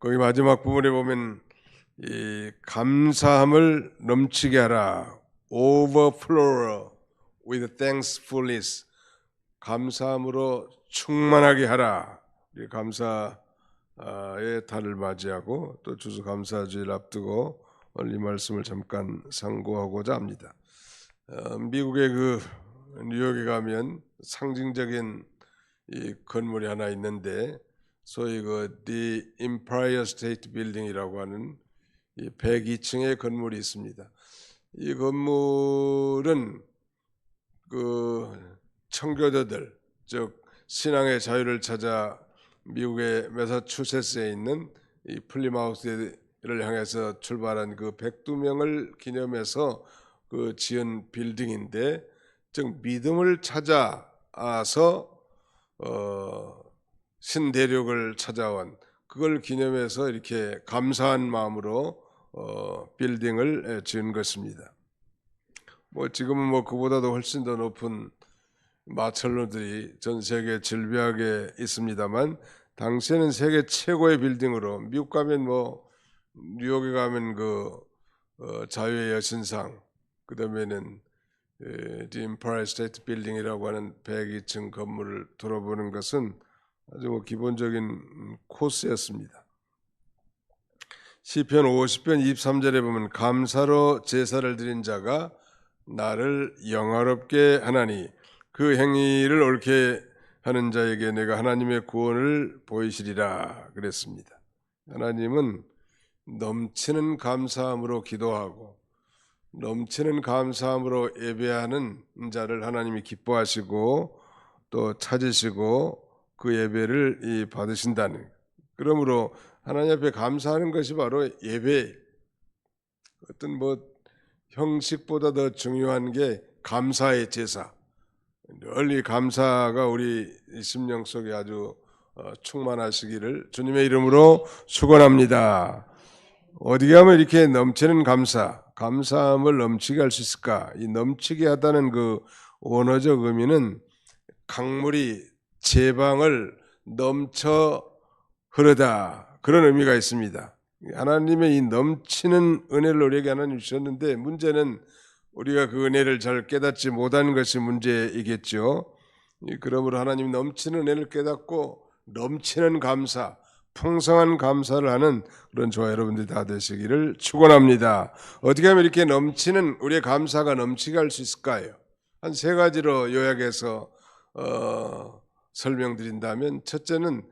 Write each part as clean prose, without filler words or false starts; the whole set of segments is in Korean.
거기 마지막 부분에 보면 이 감사함을 넘치게 하라. Overflow with thankfulness. 감사함으로 충만하게 하라. 우리 감사의 달을 맞이하고 또 추수감사주의를 앞두고 오늘 이 말씀을 잠깐 상고하고자 합니다. 미국의 그 뉴욕에 가면 상징적인 이 건물이 하나 있는데 소위 그 The Empire State Building이라고 하는 이 102층의 건물이 있습니다. 이 건물은 그 청교도들, 즉 신앙의 자유를 찾아 미국의 매사추세츠에 있는 이 플리마우스를 향해서 출발한 그 102명을 기념해서 그 지은 빌딩인데, 즉 믿음을 찾아서 신대륙을 찾아온 그걸 기념해서 이렇게 감사한 마음으로 빌딩을 지은 것입니다. 뭐 지금은 뭐 그보다도 훨씬 더 높은 마철로들이 전 세계 질비하게 있습니다만, 당시에는 세계 최고의 빌딩으로, 미국 가면 뭐 뉴욕에 가면 그 자유의 여신상, 그 다음에는 The Empire State Building이라고 하는 102층 건물을 돌아보는 것은 아주 뭐 기본적인 코스였습니다. 시편 50편 23절에 보면 감사로 제사를 드린 자가 나를 영화롭게 하나니 그 행위를 옳게 하는 자에게 내가 하나님의 구원을 보이시리라 그랬습니다. 하나님은 넘치는 감사함으로 기도하고 넘치는 감사함으로 예배하는 자를 하나님이 기뻐하시고 또 찾으시고 그 예배를 받으신다는, 그러므로 하나님 앞에 감사하는 것이 바로 예배, 어떤 뭐 형식보다 더 중요한 게 감사의 제사. 늘 이 감사가 우리 심령 속에 아주 충만하시기를 주님의 이름으로 축원합니다. 어디 가면 이렇게 넘치는 감사함을 넘치게 할 수 있을까? 이 넘치게 하다는 그 원어적 의미는 강물이 제방을 넘쳐 흐르다, 그런 의미가 있습니다. 하나님의 이 넘치는 은혜를 우리에게 하나님 주셨는데, 문제는 우리가 그 은혜를 잘 깨닫지 못하는 것이 문제이겠죠. 그러므로 하나님 넘치는 은혜를 깨닫고 넘치는 감사, 풍성한 감사를 하는 그런 저와 여러분들이 다 되시기를 축원합니다. 어떻게 하면 이렇게 넘치는 우리의 감사가 넘치게 할 수 있을까요? 한 세 가지로 요약해서 설명드린다면, 첫째는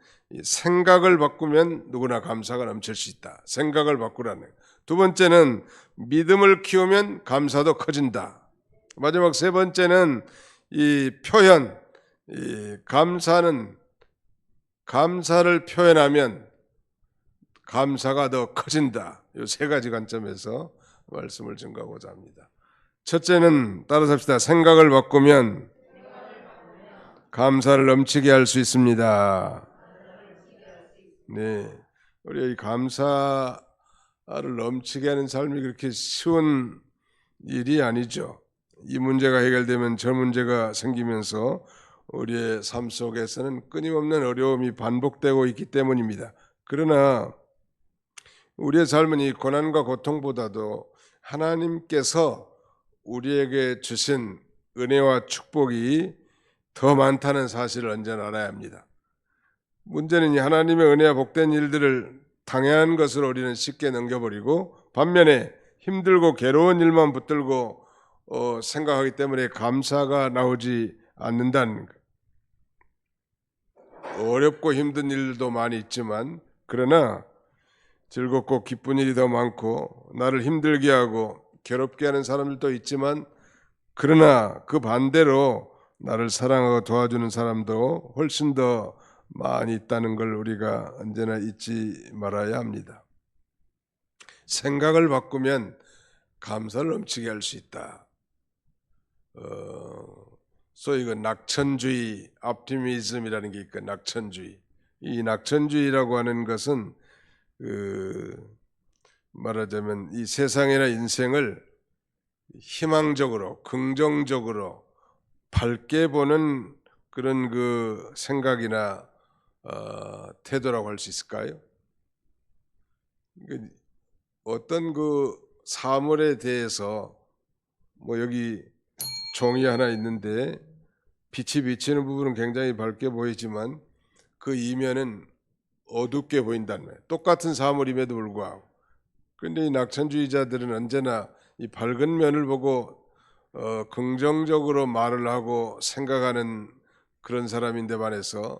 생각을 바꾸면 누구나 감사가 넘칠 수 있다. 생각을 바꾸라는. 두 번째는 믿음을 키우면 감사도 커진다. 마지막 세 번째는 이 표현, 이 감사를 표현하면 감사가 더 커진다. 이 세 가지 관점에서 말씀을 증거하고자 합니다. 첫째는 따라서 합시다. 생각을 바꾸면 감사를 넘치게 할 수 있습니다. 네, 우리 이 감사를 넘치게 하는 삶이 그렇게 쉬운 일이 아니죠. 이 문제가 해결되면 저 문제가 생기면서 우리의 삶 속에서는 끊임없는 어려움이 반복되고 있기 때문입니다. 그러나 우리의 삶은 이 고난과 고통보다도 하나님께서 우리에게 주신 은혜와 축복이 더 많다는 사실을 언제나 알아야 합니다. 문제는 이 하나님의 은혜와 복된 일들을 당연한 것으로 우리는 쉽게 넘겨버리고, 반면에 힘들고 괴로운 일만 붙들고 생각하기 때문에 감사가 나오지 않는다는 것. 어렵고 힘든 일도 많이 있지만, 그러나 즐겁고 기쁜 일이 더 많고 나를 힘들게 하고 괴롭게 하는 사람들도 있지만, 그러나 그 반대로 나를 사랑하고 도와주는 사람도 훨씬 더 많이 있다는 걸 우리가 언제나 잊지 말아야 합니다. 생각을 바꾸면 감사를 넘치게 할 수 있다. 소위 그 낙천주의, optimism이라는 게 있고, 낙천주의. 이 낙천주의라고 하는 것은 말하자면 이 세상이나 인생을 희망적으로, 긍정적으로 밝게 보는 그런 그 생각이나 태도라고 할 수 있을까요? 그러니까 어떤 그 사물에 대해서 뭐 여기 종이 하나 있는데 빛이 비치는 부분은 굉장히 밝게 보이지만 그 이면은 어둡게 보인다는 거예요. 똑같은 사물임에도 불구하고. 그런데 이 낙천주의자들은 언제나 이 밝은 면을 보고 긍정적으로 말을 하고 생각하는 그런 사람인데 반해서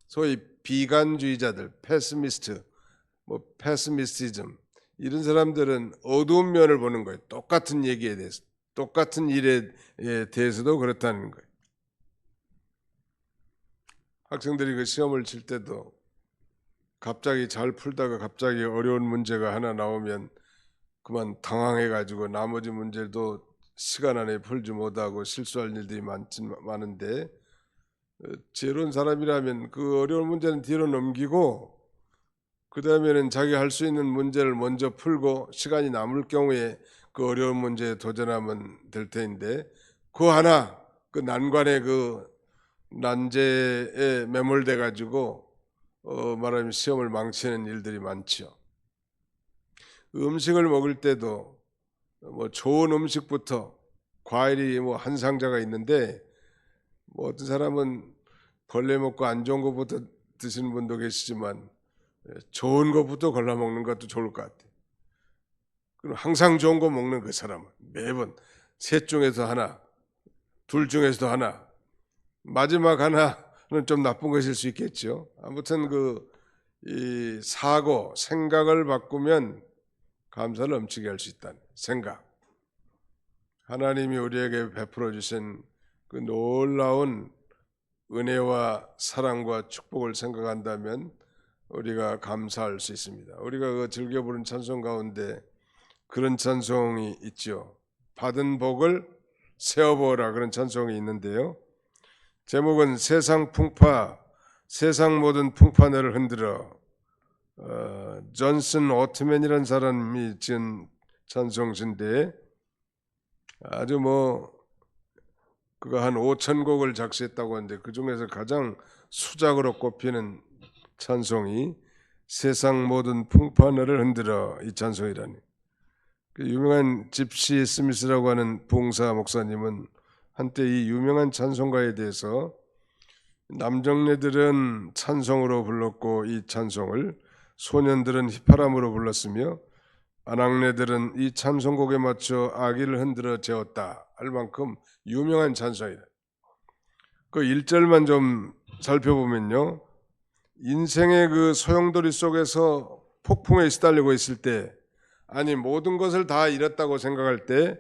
소위 비관주의자들, 패스미스트, 뭐 패스미스티즘 이런 사람들은 어두운 면을 보는 거예요. 똑같은 얘기에 대해서, 똑같은 일에 대해서도 그렇다는 거예요. 학생들이 그 시험을 칠 때도 갑자기 잘 풀다가 갑자기 어려운 문제가 하나 나오면 그만 당황해가지고 나머지 문제도 시간 안에 풀지 못하고 실수할 일들이 많은데 지혜로운 사람이라면 그 어려운 문제는 뒤로 넘기고 그 다음에는 자기 할 수 있는 문제를 먼저 풀고 시간이 남을 경우에 그 어려운 문제에 도전하면 될 텐데 그 하나 그 난관의 그 난제에 매몰돼 가지고 말하자면 시험을 망치는 일들이 많죠. 음식을 먹을 때도 뭐 좋은 음식부터 과일이 뭐 한 상자가 있는데 뭐 어떤 사람은 벌레 먹고 안 좋은 것부터 드시는 분도 계시지만 좋은 것부터 골라 먹는 것도 좋을 것 같아요. 그럼 항상 좋은 거 먹는 그 사람은 매번 셋 중에서 하나, 둘 중에서도 하나, 마지막 하나는 좀 나쁜 것일 수 있겠죠. 아무튼 이 사고, 생각을 바꾸면 감사를 넘치게 할 수 있다는 생각. 하나님이 우리에게 베풀어 주신 그 놀라운 은혜와 사랑과 축복을 생각한다면 우리가 감사할 수 있습니다. 우리가 그 즐겨 부른 찬송 가운데 그런 찬송이 있죠. 받은 복을 세어보라 그런 찬송이 있는데요. 제목은 세상 풍파, 세상 모든 풍파를 흔들어. 존슨 오트맨이라는 사람이 지은 찬송인데 아주 뭐 그가 한 5천 곡을 작사했다고 하는데 그 중에서 가장 수작으로 꼽히는 찬송이 세상 모든 풍파를 흔들어 이 찬송이라니. 그 유명한 집시 스미스라고 하는 부흥사 목사님은 한때 이 유명한 찬송가에 대해서 남정네들은 찬송으로 불렀고 이 찬송을 소년들은 휘파람으로 불렀으며 아낙네들은 이 찬송곡에 맞춰 아기를 흔들어 재웠다 할 만큼 유명한 찬송이다. 그 1절만 좀 살펴보면요. 인생의 그 소용돌이 속에서 폭풍에 시달리고 있을 때 아니 모든 것을 다 잃었다고 생각할 때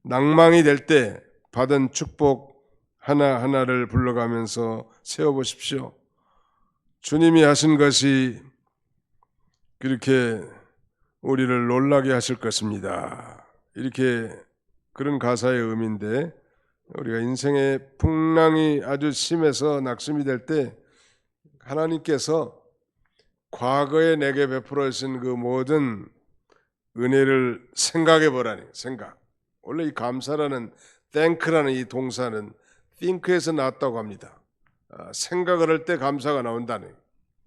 낭망이 될 때 받은 축복 하나하나를 불러가면서 세워보십시오. 주님이 하신 것이 그렇게 우리를 놀라게 하실 것입니다. 이렇게 그런 가사의 의미인데 우리가 인생의 풍랑이 아주 심해서 낙심이 될 때 하나님께서 과거에 내게 베풀어 주신 그 모든 은혜를 생각해 보라니 생각. 원래 이 감사라는 thank라는 이 동사는 think에서 나왔다고 합니다. 생각을 할 때 감사가 나온다는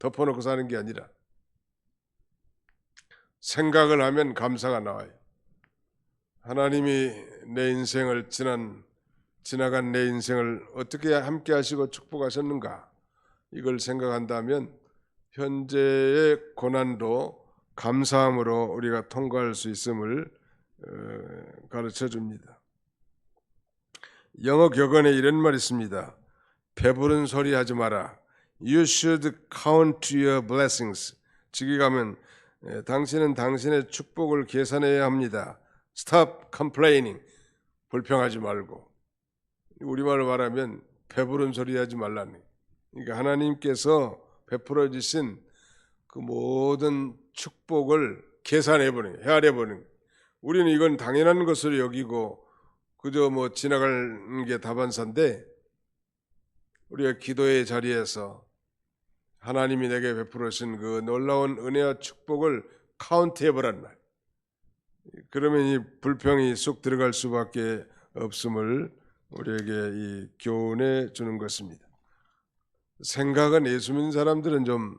덮어놓고 사는 게 아니라 생각을 하면 감사가 나와요. 하나님이 내 인생을 지나간 내 인생을 어떻게 함께 하시고 축복하셨는가 이걸 생각한다면 현재의 고난도 감사함으로 우리가 통과할 수 있음을 가르쳐 줍니다. 영어 격언에 이런 말이 있습니다. 배부른 소리 하지 마라. You should count your blessings. 지기 가면 당신은 당신의 축복을 계산해야 합니다. Stop complaining. 불평하지 말고. 우리말로 말하면 배부른 소리 하지 말라니. 그러니까 하나님께서 베풀어 주신 그 모든 축복을 계산해보는, 헤아려보는. 우리는 이건 당연한 것으로 여기고 그저 뭐 지나가는 게 다반사인데 우리가 기도의 자리에서 하나님이 내게 베풀어 주신 그 놀라운 은혜와 축복을 카운트해보란 말. 그러면 이 불평이 쑥 들어갈 수밖에 없음을 우리에게 이 교훈해 주는 것입니다. 생각은 예수 믿는 사람들은 좀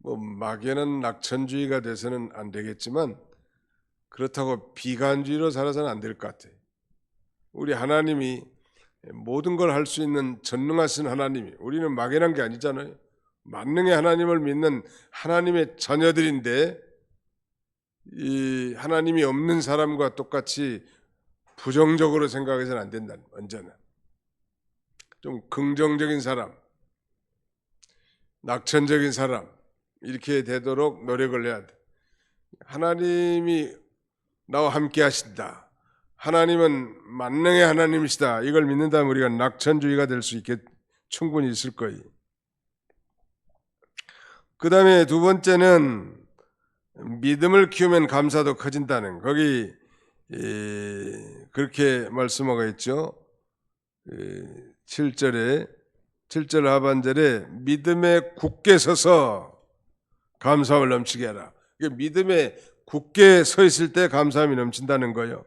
뭐 막연한 낙천주의가 돼서는 안 되겠지만 그렇다고 비관주의로 살아서는 안 될 것 같아요. 우리 하나님이 모든 걸 할 수 있는 전능하신 하나님이, 우리는 막연한 게 아니잖아요. 만능의 하나님을 믿는 하나님의 자녀들인데 이 하나님이 없는 사람과 똑같이 부정적으로 생각해서는 안 된다는, 언제나 좀 긍정적인 사람, 낙천적인 사람 이렇게 되도록 노력을 해야 돼. 하나님이 나와 함께 하신다, 하나님은 만능의 하나님이시다, 이걸 믿는다면 우리가 낙천주의가 될 수 있게 충분히 있을 거예요. 그 다음에 두 번째는 믿음을 키우면 감사도 커진다는, 거기 그렇게 말씀하고 있죠. 7절 하반절에 믿음에 굳게 서서 감사함을 넘치게 하라. 믿음에 굳게 서 있을 때 감사함이 넘친다는 거예요.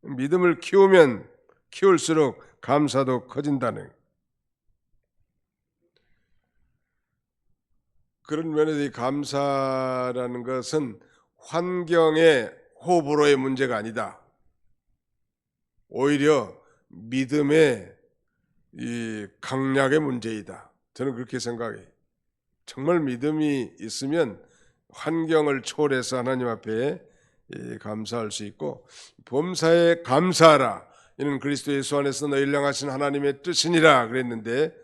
믿음을 키우면 키울수록 감사도 커진다는, 그런 면에서 이 감사라는 것은 환경의 호불호의 문제가 아니다. 오히려 믿음의 이 강약의 문제이다. 저는 그렇게 생각해요. 정말 믿음이 있으면 환경을 초월해서 하나님 앞에 감사할 수 있고, 범사에 감사하라, 이는 그리스도 예수 안에서 너희를 향하신 하나님의 뜻이니라 그랬는데,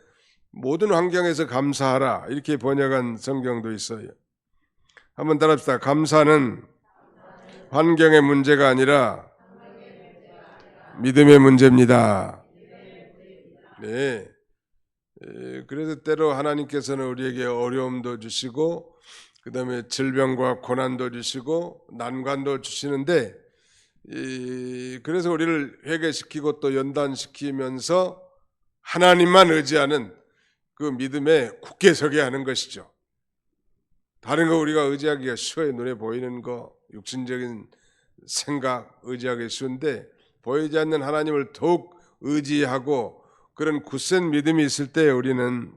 모든 환경에서 감사하라 이렇게 번역한 성경도 있어요. 한번 따라합시다. 감사는 환경의 문제가 아니라 믿음의 문제입니다. 네. 그래서 때로 하나님께서는 우리에게 어려움도 주시고, 그 다음에 질병과 고난도 주시고 난관도 주시는데, 그래서 우리를 회개시키고 또 연단시키면서 하나님만 의지하는 그 믿음에 굳게 서게 하는 것이죠. 다른 거 우리가 의지하기가 쉬워요. 눈에 보이는 거, 육신적인 생각 의지하기 쉬운데, 보이지 않는 하나님을 더욱 의지하고 그런 굳센 믿음이 있을 때 우리는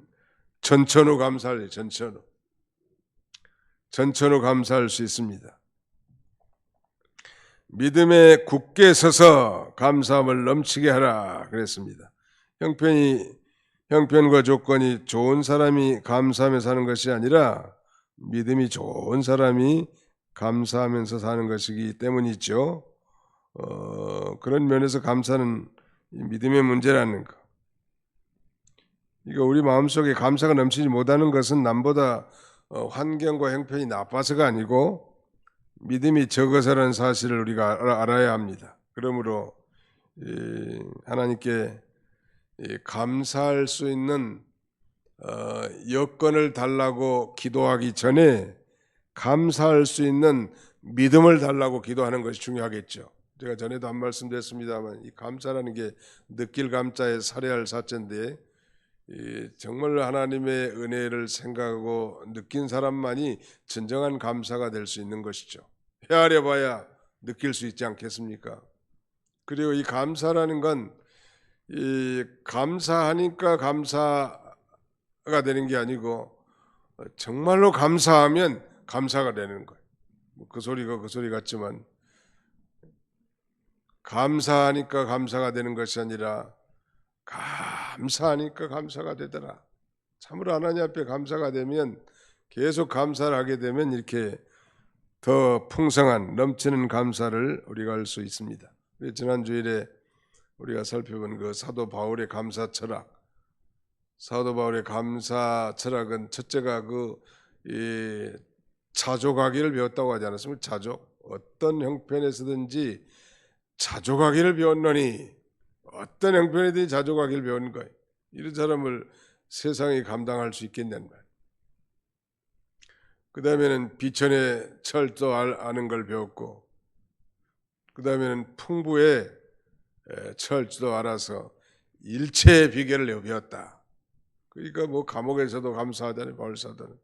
전천후 감사할, 전천후 감사할 수 있습니다. 믿음에 굳게 서서 감사함을 넘치게 하라 그랬습니다. 형편과 조건이 좋은 사람이 감사하며 사는 것이 아니라 믿음이 좋은 사람이 감사하면서 사는 것이기 때문이죠. 그런 면에서 감사는 믿음의 문제라는 것. 이거 우리 마음속에 감사가 넘치지 못하는 것은 남보다 환경과 형편이 나빠서가 아니고 믿음이 적어서라는 사실을 우리가 알아야 합니다. 그러므로 하나님께 감사할 수 있는 여건을 달라고 기도하기 전에 감사할 수 있는 믿음을 달라고 기도하는 것이 중요하겠죠. 제가 전에도 한 말씀 드렸습니다만, 이 감사라는 게 느낄 감자에 살해할 사자인데, 정말 하나님의 은혜를 생각하고 느낀 사람만이 진정한 감사가 될 수 있는 것이죠. 헤아려 봐야 느낄 수 있지 않겠습니까? 그리고 이 감사라는 건 감사하니까 감사가 되는 게 아니고 정말로 감사하면 감사가 되는 거예요. 그 소리가 그 소리 같지만, 감사하니까 감사가 되는 것이 아니라 감사하니까 감사가 되더라. 참으로 하나님 앞에 감사가 되면, 계속 감사를 하게 되면 이렇게 더 풍성한 넘치는 감사를 우리가 할 수 있습니다. 지난 주일에 우리가 살펴본 그 사도 바울의 감사 철학, 사도 바울의 감사 철학은 첫째가 자족하기를 배웠다고 하지 않았습니까? 자족, 어떤 형편에서든지 자족하기를 배웠노니, 어떤 형편이든지 자족하기를 배운 거예요. 이런 사람을 세상이 감당할 수 있겠냐는 말. 그 다음에는 비천의 철도 아는 걸 배웠고, 그 다음에는 풍부의 철도 알아서 일체의 비결을 배웠다. 그러니까 뭐 감옥에서도 감사하다는 바울사도는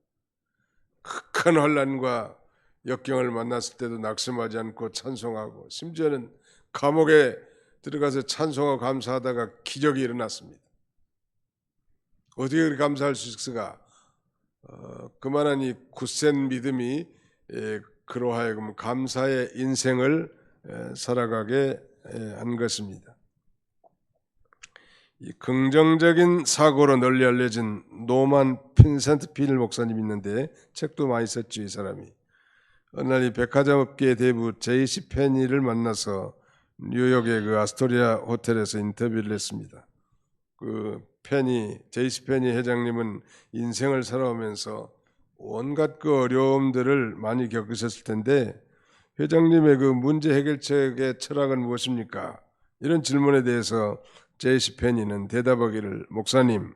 큰 환난과 역경을 만났을 때도 낙심하지 않고 찬송하고, 심지어는 감옥에 들어가서 찬송하고 감사하다가 기적이 일어났습니다. 어떻게 그렇게 감사할 수 있을까? 그만한 이 굳센 믿음이 그로 하여금 감사의 인생을 살아가게 한 것입니다. 이 긍정적인 사고로 널리 알려진 노만 핀센트 필 목사님 있는데 책도 많이 썼죠. 이 사람이 어느 날 이 백화점 업계 대부 제이시 페니를 만나서 뉴욕의 그 아스토리아 호텔에서 인터뷰를 했습니다. 그 제이시 페니 회장님은 인생을 살아오면서 온갖 그 어려움들을 많이 겪으셨을 텐데 회장님의 그 문제 해결책의 철학은 무엇입니까? 이런 질문에 대해서 제이시 페니는 대답하기를, 목사님,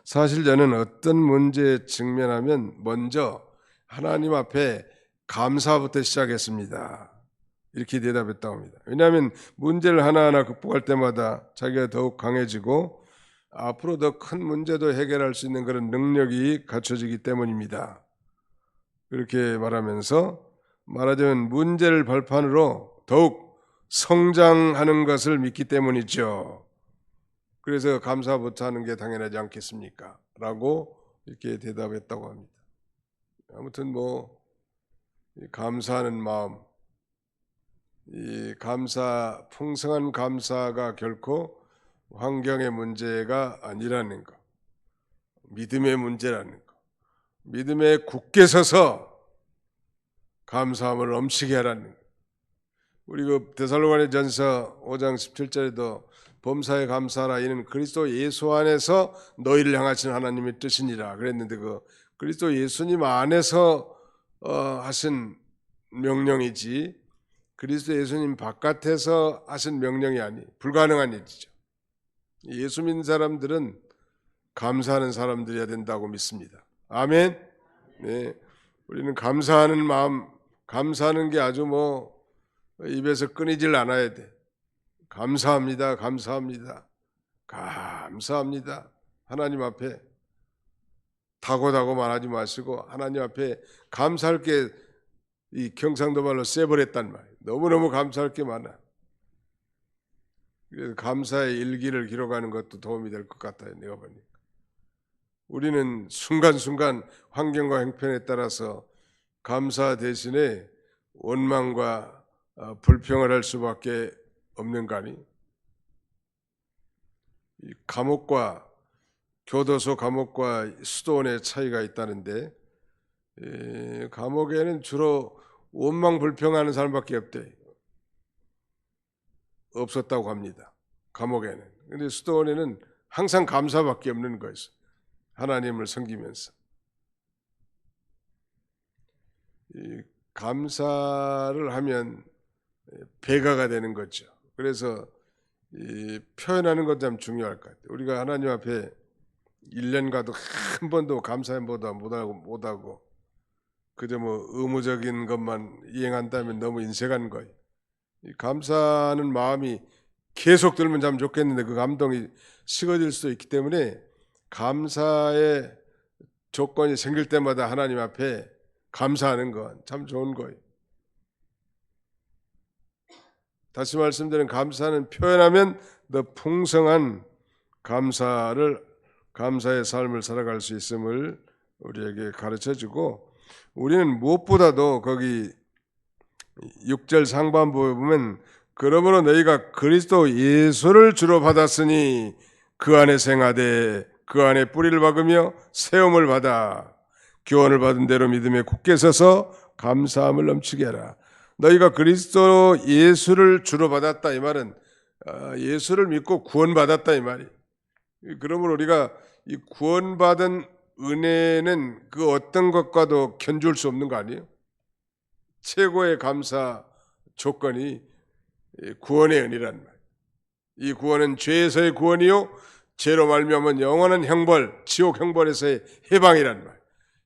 사실 저는 어떤 문제에 직면하면 먼저 하나님 앞에 감사부터 시작했습니다. 이렇게 대답했다고 합니다. 왜냐하면 문제를 하나하나 극복할 때마다 자기가 더욱 강해지고 앞으로 더 큰 문제도 해결할 수 있는 그런 능력이 갖춰지기 때문입니다. 그렇게 말하자면 문제를 발판으로 더욱 성장하는 것을 믿기 때문이죠. 그래서 감사부터 하는 게 당연하지 않겠습니까? 라고 이렇게 대답했다고 합니다. 아무튼 감사하는 마음, 이 풍성한 감사가 결코 환경의 문제가 아니라는 것, 믿음의 문제라는 것, 믿음에 굳게 서서 감사함을 넘치게 하라는 것. 우리 그 데살로가니전서 5장 17절에도 범사에 감사하라, 이는 그리스도 예수 안에서 너희를 향하신 하나님의 뜻이니라 그랬는데, 그 그리스도 예수님 안에서 하신 명령이지 그리스도 예수님 바깥에서 하신 명령이 불가능한 일이죠. 예수 믿는 사람들은 감사하는 사람들이어야 된다고 믿습니다. 아멘. 네, 우리는 감사하는 마음, 감사하는 게 아주 입에서 끊이질 않아야 돼. 감사합니다, 감사합니다, 감사합니다. 하나님 앞에 다고다고 말하지 마시고 하나님 앞에 감사할 게, 이 경상도 말로 쎄버렸단 말이에요. 너무너무 감사할 게 많아. 그래서 감사의 일기를 기록하는 것도 도움이 될 것 같아요. 내가 보니까 우리는 순간순간 환경과 형편에 따라서 감사 대신에 원망과 불평을 할 수밖에 없는 거 아니? 교도소 감옥과 수도원의 차이가 있다는데, 감옥에는 주로 원망 불평하는 사람밖에 없었다고 합니다. 감옥에는. 근데 수도원에는 항상 감사밖에 없는 것이죠. 하나님을 섬기면서 감사를 하면 배가가 되는 거죠. 그래서 표현하는 것도 참 중요할 것 같아요. 우리가 하나님 앞에 1년가도 한 번도 감사의 못하고 그저 의무적인 것만 이행한다면 너무 인색한 거예요. 감사하는 마음이 계속 들면 참 좋겠는데 그 감동이 식어질 수도 있기 때문에 감사의 조건이 생길 때마다 하나님 앞에 감사하는 건 참 좋은 거예요. 다시 말씀드리는, 감사는 표현하면 더 풍성한 감사의 삶을 살아갈 수 있음을 우리에게 가르쳐주고, 우리는 무엇보다도 거기 6절 상반부에 보면, 그러므로 너희가 그리스도 예수를 주로 받았으니 그 안에 생하되 그 안에 뿌리를 박으며 세움을 받아 교훈을 받은 대로 믿음에 굳게 서서 감사함을 넘치게 하라. 너희가 그리스도 예수를 주로 받았다, 이 말은 예수를 믿고 구원받았다 이 말이에요. 그러므로 우리가 이 구원받은 은혜는 그 어떤 것과도 견줄 수 없는 거 아니에요? 최고의 감사 조건이 구원의 은혜란 말이에요. 이 구원은 죄에서의 구원이요 죄로 말미암은 영원한 형벌, 지옥 형벌에서의 해방이란 말이에요.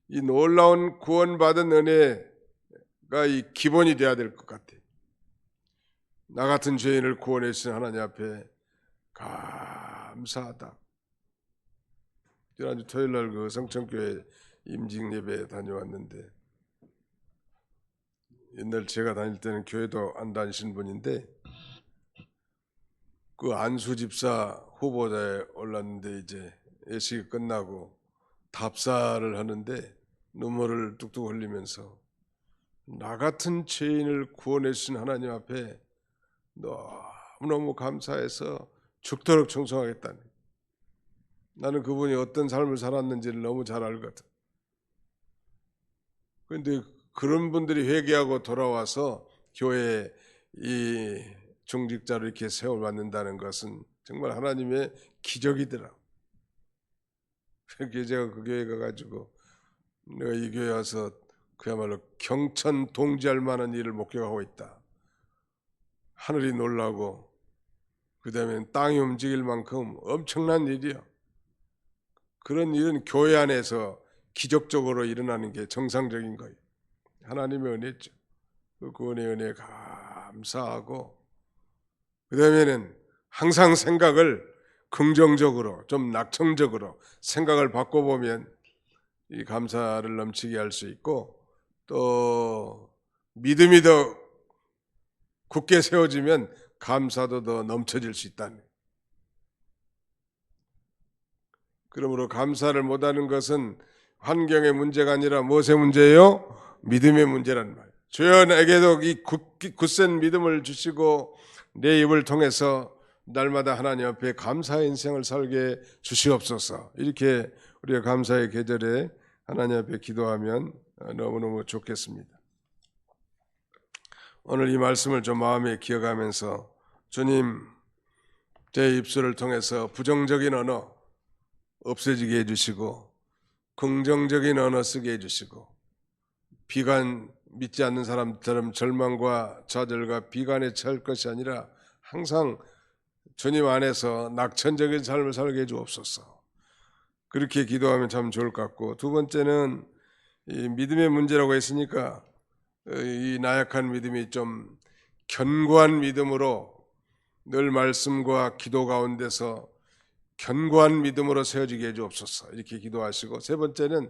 이 놀라운 구원받은 은혜가 이 기본이 돼야 될 것 같아요. 나 같은 죄인을 구원해 주신 하나님 앞에 감사하다. 지난주 토요일날 그 성천교회 임직 예배 다녀왔는데, 옛날 제가 다닐 때는 교회도 안 다니신 분인데 그 안수 집사 후보자에 올랐는데, 이제 예식이 끝나고 답사를 하는데 눈물을 뚝뚝 흘리면서 나 같은 죄인을 구원해 주신 하나님 앞에 너무너무 감사해서 죽도록 충성하겠다는, 나는 그분이 어떤 삶을 살았는지를 너무 잘 알거든. 그런데 그런 분들이 회개하고 돌아와서 교회에 이 중직자를 이렇게 세워받는다는 것은 정말 하나님의 기적이더라. 그래서 제가 그 교회 가가지고 내가 이 교회 와서 그야말로 경천 동지할 만한 일을 목격하고 있다. 하늘이 놀라고 그 다음에 땅이 움직일 만큼 엄청난 일이야. 그런 일은 교회 안에서 기적적으로 일어나는 게 정상적인 거예요. 하나님의 은혜죠. 그 구원의 은혜에 감사하고, 그 다음에는 항상 생각을 긍정적으로, 좀 낙천적으로 생각을 바꿔보면 이 감사를 넘치게 할 수 있고, 또 믿음이 더 굳게 세워지면 감사도 더 넘쳐질 수 있다는. 그러므로 감사를 못하는 것은 환경의 문제가 아니라 무엇의 문제예요? 믿음의 문제란 말. 주여 내게도 이 굳센 믿음을 주시고 내 입을 통해서 날마다 하나님 앞에 감사의 인생을 살게 주시옵소서. 이렇게 우리가 감사의 계절에 하나님 앞에 기도하면 너무너무 좋겠습니다. 오늘 이 말씀을 좀 마음에 기억하면서 주님, 제 입술을 통해서 부정적인 언어 없어지게 해주시고 긍정적인 언어 쓰게 해주시고, 비관, 믿지 않는 사람처럼 절망과 좌절과 비관에 처할 것이 아니라 항상 주님 안에서 낙천적인 삶을 살게 해주옵소서. 그렇게 기도하면 참 좋을 것 같고, 두 번째는 이 믿음의 문제라고 했으니까 이 나약한 믿음이 좀 견고한 믿음으로 늘 말씀과 기도 가운데서 견고한 믿음으로 세워지게 해주옵소서. 이렇게 기도하시고, 세 번째는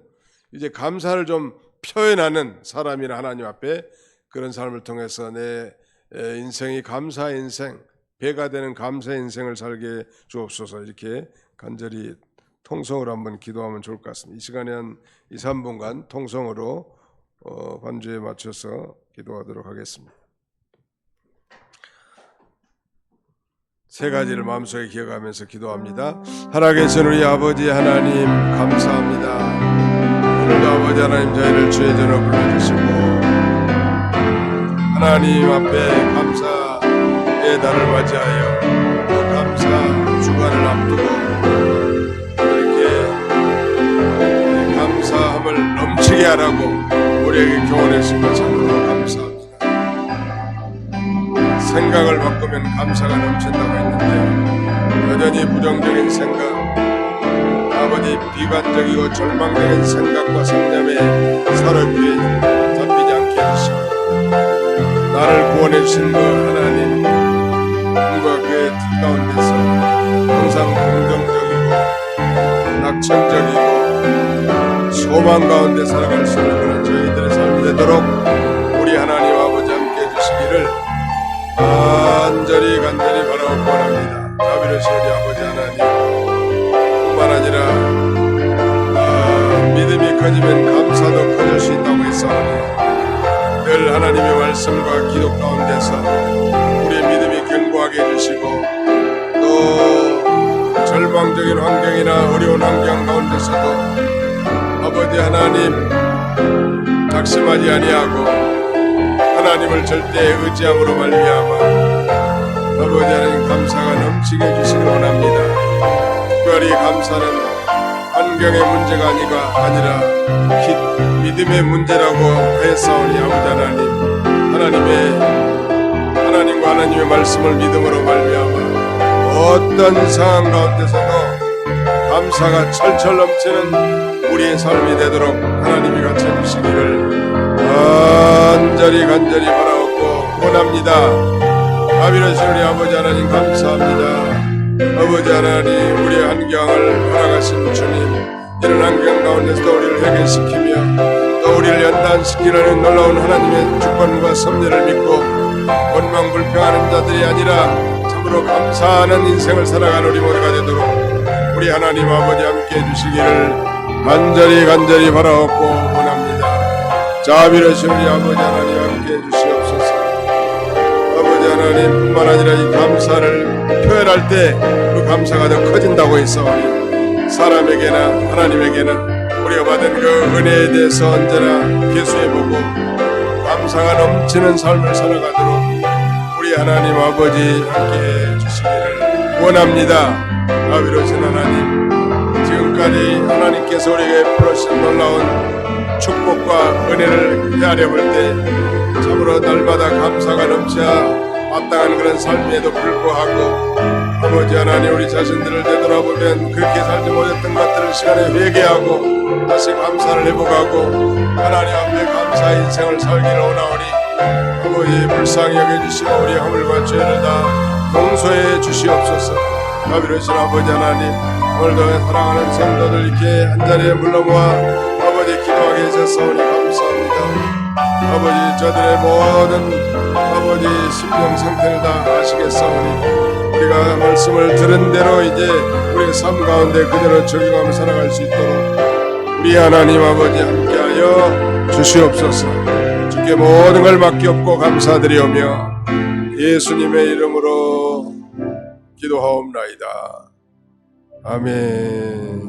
이제 감사를 좀 표현하는 사람이나 하나님 앞에 그런 삶을 통해서 내 인생이 감사의 인생, 배가 되는 감사의 인생을 살게 주옵소서. 이렇게 간절히 통성으로 한번 기도하면 좋을 것 같습니다. 이 시간에 한 2, 3분간 통성으로 반주에 맞춰서 기도하도록 하겠습니다. 세 가지를 마음속에 기억하면서 기도합니다. 살아계신 우리 아버지 하나님 감사합니다. 오늘도 아버지 하나님 저희를 주의 전으로 불러주시고 하나님 앞에 감사의 달을 맞이하여 그 감사 주간을 앞두고 이렇게 감사함을 넘치게 하라고 우리에게 교훈해 주신 것 참으로 감사합니다. 생각을 바꾸면 감사가 넘친다고 했는데 여전히 부정적인 생각, 아버지 비관적이고 절망적인 생각과 상념에 사로잡히지 않게 해주시고 나를 구원해 주신 그 하나님 꿈과 그의 뜻 가운데서 항상 긍정적이고 낙천적이고 소망 가운데 살아갈 수 있는 그런 저희들의 삶이 되도록 우리 하나님 아버지 함께 해주시기를 간절히 바라고 원합니다. 자비로우신 우리 아버지 하나님 뿐만 아니라 믿음이 커지면 감사도 커질 수 있다고 했사오니 늘 하나님의 말씀과 기도 가운데서 우리의 믿음이 견고하게 해주시고 또 절망적인 환경이나 어려운 환경 가운데서도 아버지 하나님 낙심하지 아니하고 하나님을 절대 의지함으로 말미암아 아버지 하나님 감사가 넘치게 해주시길 원합니다. 특별히 감사는 환경의 문제가 아니라 믿음의 문제라고 했사오니 아버지 하나님 하나님과 하나님의 말씀을 믿음으로 말미암아 어떤 상황 가운데서도 감사가 철철 넘치는 우리의 삶이 되도록 하나님이 같이 해주시기를 간절히 바라옵고 원합니다. 자비로우신 우리 아버지 하나님 감사합니다. 아버지 하나님 우리의 환경을 허락하신 주님, 이런 환경 가운데서도 우리를 회개시키며 또 우리를 연단시키는 놀라운 하나님의 주권과 섭리를 믿고 원망불평하는 자들이 아니라 참으로 감사하는 인생을 살아가는 우리 모두가 되도록 우리 하나님 아버지 함께 해주시기를 간절히 바라옵고 원합니다. 자비로우신 우리 아버지 하나님 함께해 주시옵소서. 아버지 하나님뿐만 아니라 이 감사를 표현할 때 그 감사가 더 커진다고 했사오니 사람에게나 하나님에게는 우리가 받은 그 은혜에 대해서 언제나 계수해보고 감사가 넘치는 삶을 살아가도록 우리 하나님 아버지 함께해 주시기를 원합니다. 자비로우신 하나님, 지금까지 하나님께서 우리에게 베푸신 놀라운 축복과 은혜를 헤아려 볼 때 참으로 날마다 감사가 넘쳐 마땅한 그런 삶에도 불구하고 아버지 하나님, 우리 자신들을 되돌아보면 그렇게 살지 못했던 것들을 시간에 회개하고 다시 감사를 회복하고 하나님 앞에 감사의 인생을 살기를 원하오니 아버지 불쌍히 여겨주시고 우리 허물과 죄를 다 용서해 주시옵소서. 자비로우신 아버지 하나님, 오늘도 사랑하는 성도들 이렇게 한자리에 물러모아 아버지 기도하게 해주셨사오니 감사합니다. 아버지, 저들의 모든 아버지 심령 상태를 다 아시겠사오니 우리가 말씀을 들은 대로 이제 우리의 삶 가운데 그대로 적용하며 살아갈 수 있도록 우리 하나님 아버지 함께하여 주시옵소서. 주께 모든 걸 맡기옵고 감사드리오며 예수님의 이름으로 기도하옵나이다. 아멘.